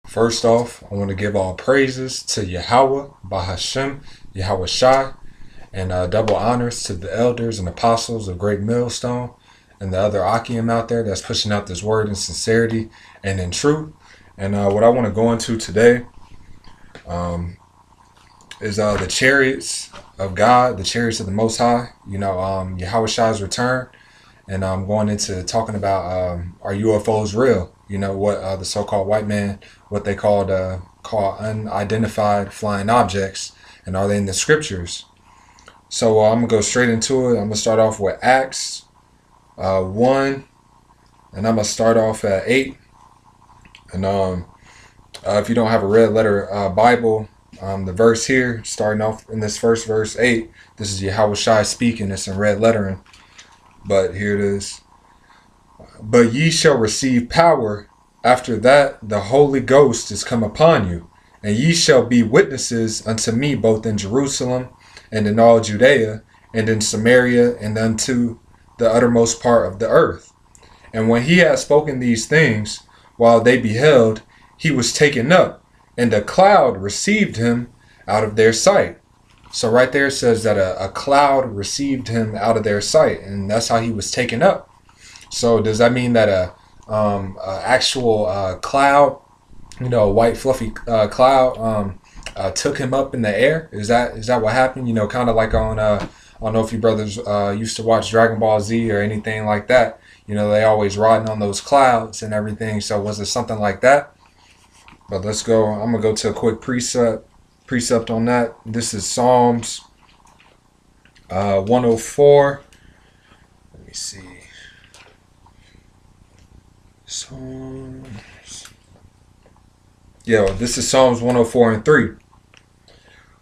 First off, I want to give all praises to Yahweh, Bahashem, Yahawashi, and double honors to the elders and apostles of Great Millstone and the other Akim out there that's pushing out this word in sincerity and in truth. And what I want to go into today is the chariots of God, the chariots of the Most High, Yahawashi's return. And I'm going into talking about are UFOs real? What the so-called white man, what they call unidentified flying objects, and are they in the scriptures? So I'm going to go straight into it. I'm going to start off with Acts 1, and I'm going to start off at 8. And if you don't have a red letter Bible, the verse here, starting off in this first verse 8, this is Yahawashi speaking. It's in red lettering. But here it is. But ye shall receive power. After that the Holy Ghost is come upon you. And ye shall be witnesses unto me both in Jerusalem and in all Judea and in Samaria and unto the uttermost part of the earth. And when he had spoken these things, while they beheld, he was taken up, and a cloud received him out of their sight. So right there it says that a cloud received him out of their sight, and that's how he was taken up. So does that mean that a actual cloud, a white fluffy cloud, took him up in the air? Is that what happened? Kind of like on I don't know if you brothers used to watch Dragon Ball Z or anything like that. They always riding on those clouds and everything. So was it something like that? But let's go. I'm gonna go to a quick precept on that. This is Psalms 104. Let me see. This is Psalms 104 and 3.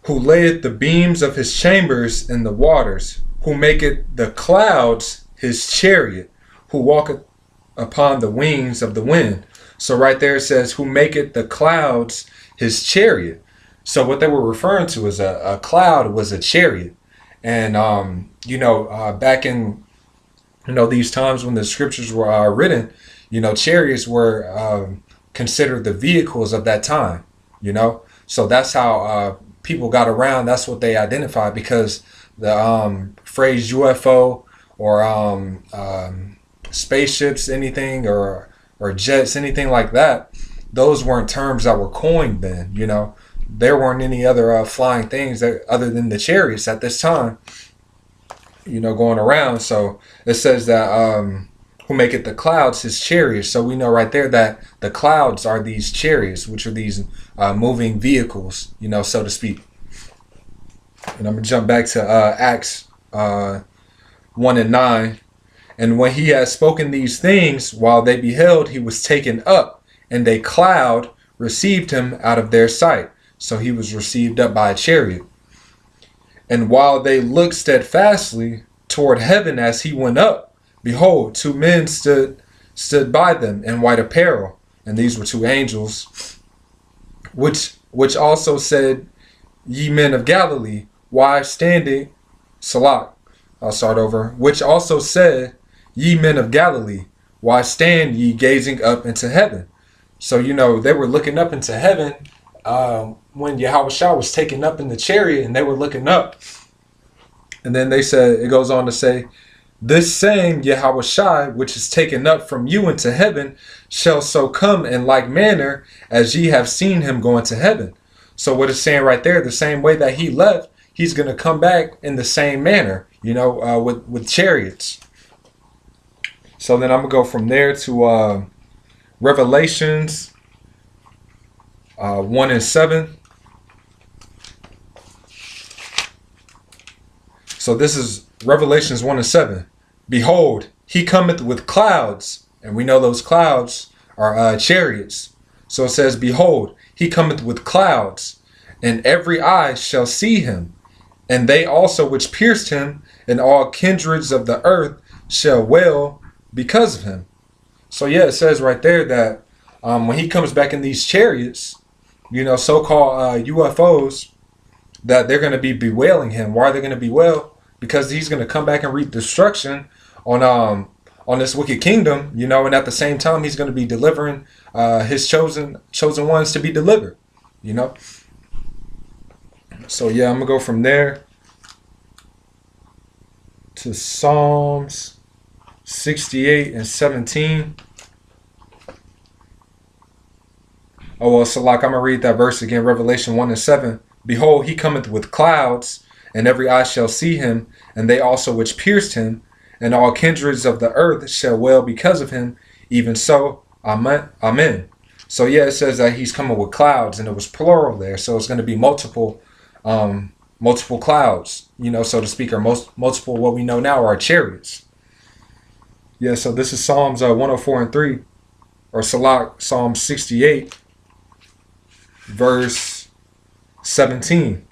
Who layeth the beams of his chambers in the waters, who maketh the clouds his chariot, who walketh upon the wings of the wind. So right there it says, who maketh the clouds his chariot. So what they were referring to is a cloud was a chariot. And, back in, these times when the scriptures were written, chariots were considered the vehicles of that time, So that's how people got around. That's what they identified, because the phrase UFO or spaceships, anything, or jets, anything like that, those weren't terms that were coined then, There weren't any other flying things other than the chariots at this time, going around. So it says that who maketh the clouds his chariots. So we know right there that the clouds are these chariots, which are these moving vehicles, so to speak. And I'm going to jump back to Acts 1 and 9. And when he had spoken these things, while they beheld, he was taken up, and a cloud received him out of their sight. So he was received up by a chariot. And while they looked steadfastly toward heaven as he went up, behold, two men stood by them in white apparel. And these were two angels, which also said, Ye men of Galilee, why standing, Salak, I'll start over, which also said, Ye men of Galilee, why stand ye gazing up into heaven? So, they were looking up into heaven when Yahawashi was taken up in the chariot, and they were looking up. And then it goes on to say, this same Yahawashi, which is taken up from you into heaven, shall so come in like manner as ye have seen him go into heaven. So what it's saying right there, the same way that he left, he's going to come back in the same manner, with chariots. So then I'm going to go from there to Revelations 1 and 7. So this is Revelations 1 and 7. Behold, he cometh with clouds. And we know those clouds are chariots. So it says, behold, he cometh with clouds, and every eye shall see him. And they also which pierced him, and all kindreds of the earth shall wail because of him. So it says right there that when he comes back in these chariots, so-called UFOs, that they're going to be bewailing him. Why are they going to bewail? Because he's going to come back and reap destruction on on this wicked kingdom, you know, and at the same time he's going to be delivering his chosen ones to be delivered, you know. So yeah, I'm gonna go from there to Psalms 68 and 17. Oh well, so like I'm gonna read that verse again, Revelation 1 and 7. Behold, he cometh with clouds, and every eye shall see him, and they also which pierced him, and all kindreds of the earth shall wail because of him. Even so, amen. Amen. So yeah, it says that he's coming with clouds, and it was plural there, so it's going to be multiple clouds, you know, so to speak, or multiple what we know now are chariots. Yeah, so this is Psalms 104 and 3, or Psalm 68, verse 17.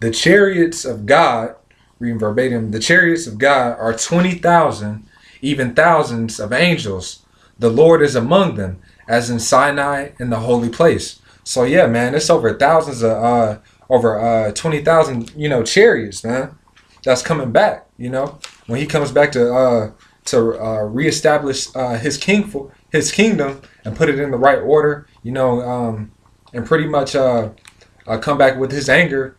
The chariots of God, reading verbatim, the chariots of God are 20,000, even thousands of angels. The Lord is among them, as in Sinai in the holy place. So yeah, man, it's over thousands of over 20,000, you know, chariots, man. That's coming back, you know, when he comes back to reestablish his kingdom and put it in the right order, you know, and pretty much come back with his anger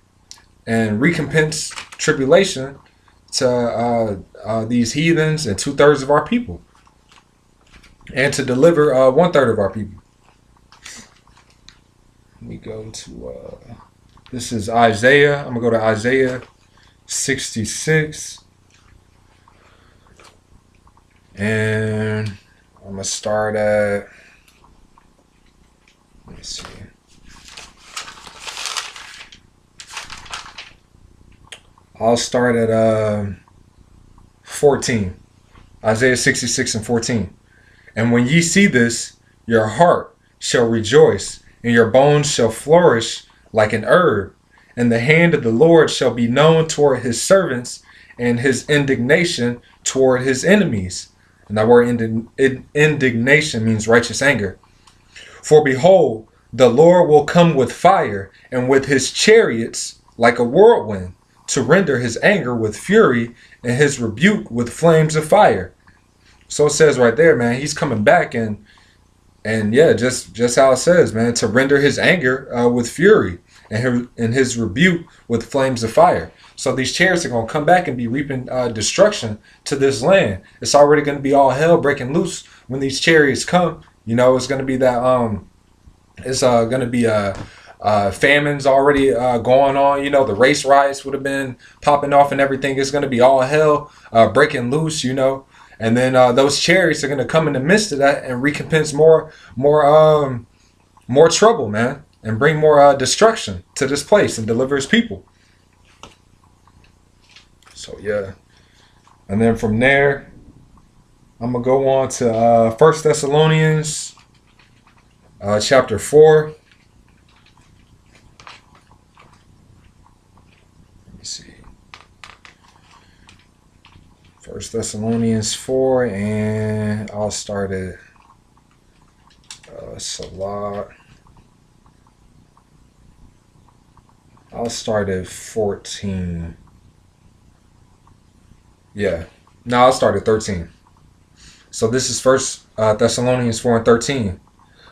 and recompense tribulation to these heathens and 2/3 of our people, and to deliver 1/3 of our people. Let me go to this is Isaiah. I'm gonna go to Isaiah 66, and I'm gonna start at, let me see. I'll start at 14. Isaiah 66 and 14. And when ye see this, your heart shall rejoice, and your bones shall flourish like an herb. And the hand of the Lord shall be known toward his servants, and his indignation toward his enemies. And that word indignation means righteous anger. For behold, the Lord will come with fire, and with his chariots like a whirlwind, to render his anger with fury, and his rebuke with flames of fire. So it says right there, man, he's coming back, and yeah, just how it says, man, to render his anger with fury, and his rebuke with flames of fire. So these chariots are going to come back and be reaping destruction to this land. It's already going to be all hell breaking loose when these chariots come. You know, it's going to be that it's going to be famines already going on. You know, the race riots would have been popping off and everything. It's going to be all hell breaking loose, you know. And then those chariots are going to come in the midst of that and recompense more trouble, man, and bring more destruction to this place and deliver his people. So yeah, and then from there, I'm gonna go on to 1 Thessalonians chapter 4. Let me see. 1 Thessalonians 4, and I'll start at Salah. I'll start at 14. Yeah. No, I'll start at 13. So this is 1 Thessalonians 4 and 13.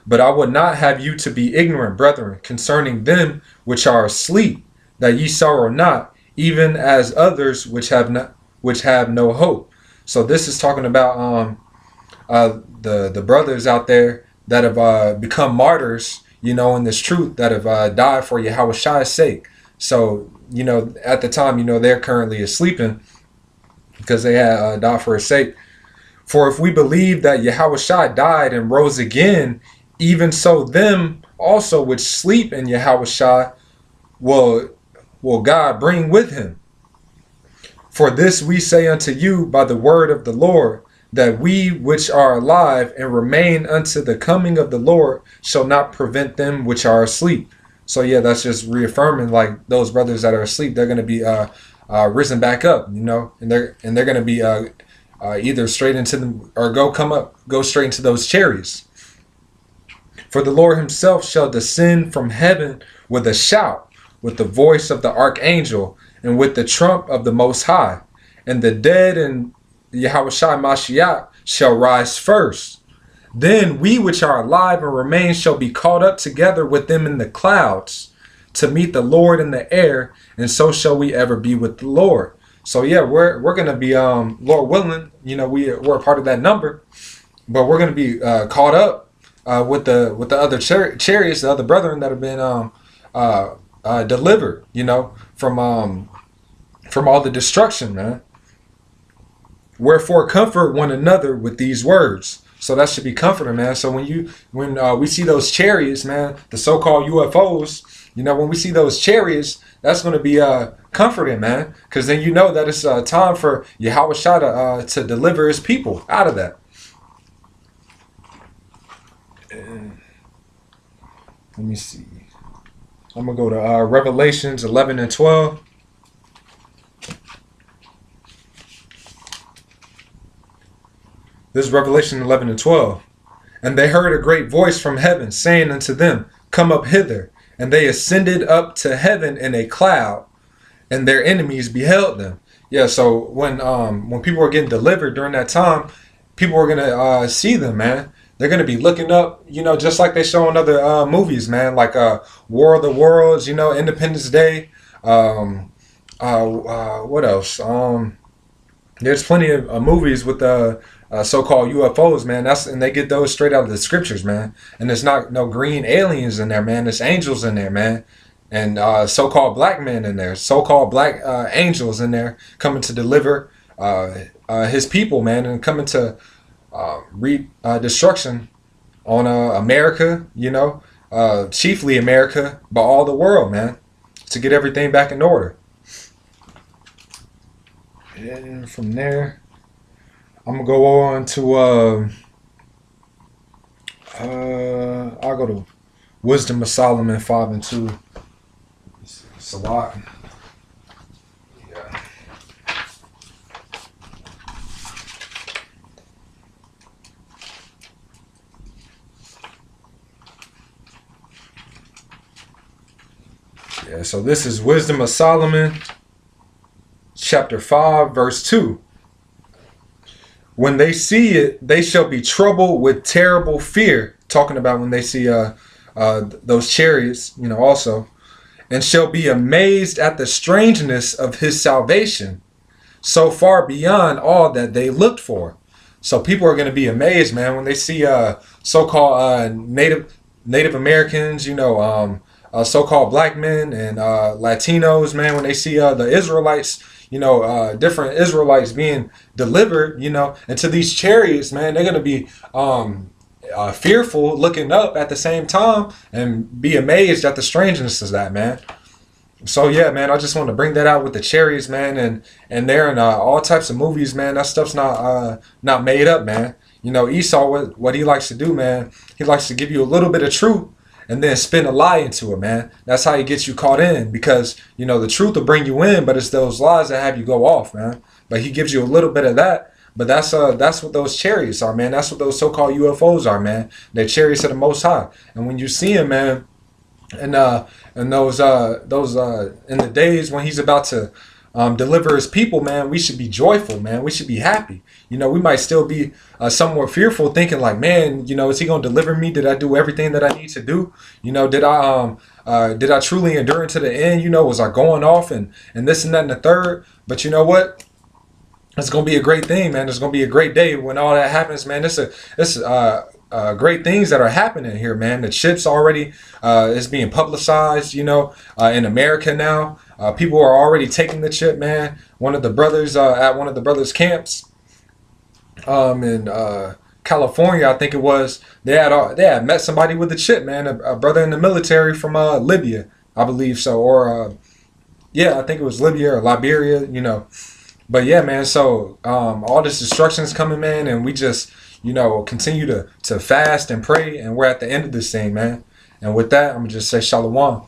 But I would not have you to be ignorant, brethren, concerning them which are asleep, that ye sorrow not, even as others which have no hope. So this is talking about the brothers out there that have become martyrs, you know, in this truth, that have died for Yahawashi's sake. So, you know, at the time, you know, they're currently sleeping because they had died for his sake. For if we believe that Yahawashi died and rose again, even so them also which sleep in Yahawashi will God bring with him. For this we say unto you by the word of the Lord, that we which are alive and remain unto the coming of the Lord shall not prevent them which are asleep. So yeah, that's just reaffirming, like, those brothers that are asleep, they're going to be risen back up, you know, and they're going to be either straight into them, or go straight into those chariots. For the Lord himself shall descend from heaven with a shout, with the voice of the archangel, and with the trump of the Most High, and the dead in Yahawashi Mashiach shall rise first. Then we which are alive and remain shall be caught up together with them in the clouds to meet the Lord in the air, and so shall we ever be with the Lord. So yeah, we're gonna be Lord willing, we're a part of that number, but we're gonna be caught up with the other chariots, the other brethren that have been delivered, from all the destruction, man. Wherefore comfort one another with these words. So that should be comforting, man. So when we see those chariots, man, the so-called UFOs, when we see those chariots, that's going to be comforting, man, because then you know that it's time for Yahawashi to deliver his people out of that. And let me see. I'm going to go to Revelations 11 and 12. This is Revelation 11 and 12. And they heard a great voice from heaven saying unto them, Come up hither. And they ascended up to heaven in a cloud, and their enemies beheld them. Yeah, so when people were getting delivered during that time, people were gonna see them, man. They're gonna be looking up, just like they show in other movies, man, like War of the Worlds, Independence Day. What else? There's plenty of movies with so-called UFOs, man. And they get those straight out of the scriptures, man. And there's not no green aliens in there, man. There's angels in there, man. And so-called black men in there, so-called black angels in there, coming to deliver his people, man, and coming to destruction on America, chiefly America, but all the world, man, to get everything back in order. And from there, I'm gonna go on to I'll go to Wisdom of Solomon 5 and 2. It's a lot. Yeah. Yeah, so this is Wisdom of Solomon, chapter 5, verse 2. When they see it, they shall be troubled with terrible fear. Talking about when they see those chariots, also. And shall be amazed at the strangeness of his salvation, so far beyond all that they looked for. So people are going to be amazed, man, when they see so-called Native Americans, so-called black men and Latinos, man, when they see the Israelites, different Israelites being delivered, into these chariots, man, they're going to be fearful, looking up at the same time, and be amazed at the strangeness of that, man. So yeah, man, I just want to bring that out with the chariots, man, and they're in all types of movies, man. That stuff's not made up, man. Esau, what he likes to do, man, he likes to give you a little bit of truth and then spin a lie into it, man. That's how he gets you caught in, because the truth will bring you in, but it's those lies that have you go off, man. But he gives you a little bit of that. But that's what those chariots are, man. That's what those so-called UFOs are, man. They're chariots of the Most High. And when you see him, man, and those in the days when he's about to deliver his people, man, we should be joyful, man. We should be happy. We might still be somewhat fearful, thinking like, man, is he gonna deliver me? Did I do everything that I need to do? Did I truly endure into the end? Was I going off and this and that and the third? But you know what? It's gonna be a great thing, man. It's gonna be a great day when all that happens, man. It's great things that are happening here, man. The chips already is being publicized, in America now. People are already taking the chip, man. One of the brothers at one of the brothers' camps in California, I think it was, they had met somebody with the chip, man. A brother in the military from Libya, I believe so, or yeah, I think it was Libya or Liberia, But yeah, man, so all this destruction is coming, man, and we just, continue to fast and pray, and we're at the end of this thing, man. And with that, I'm going to just say shalom.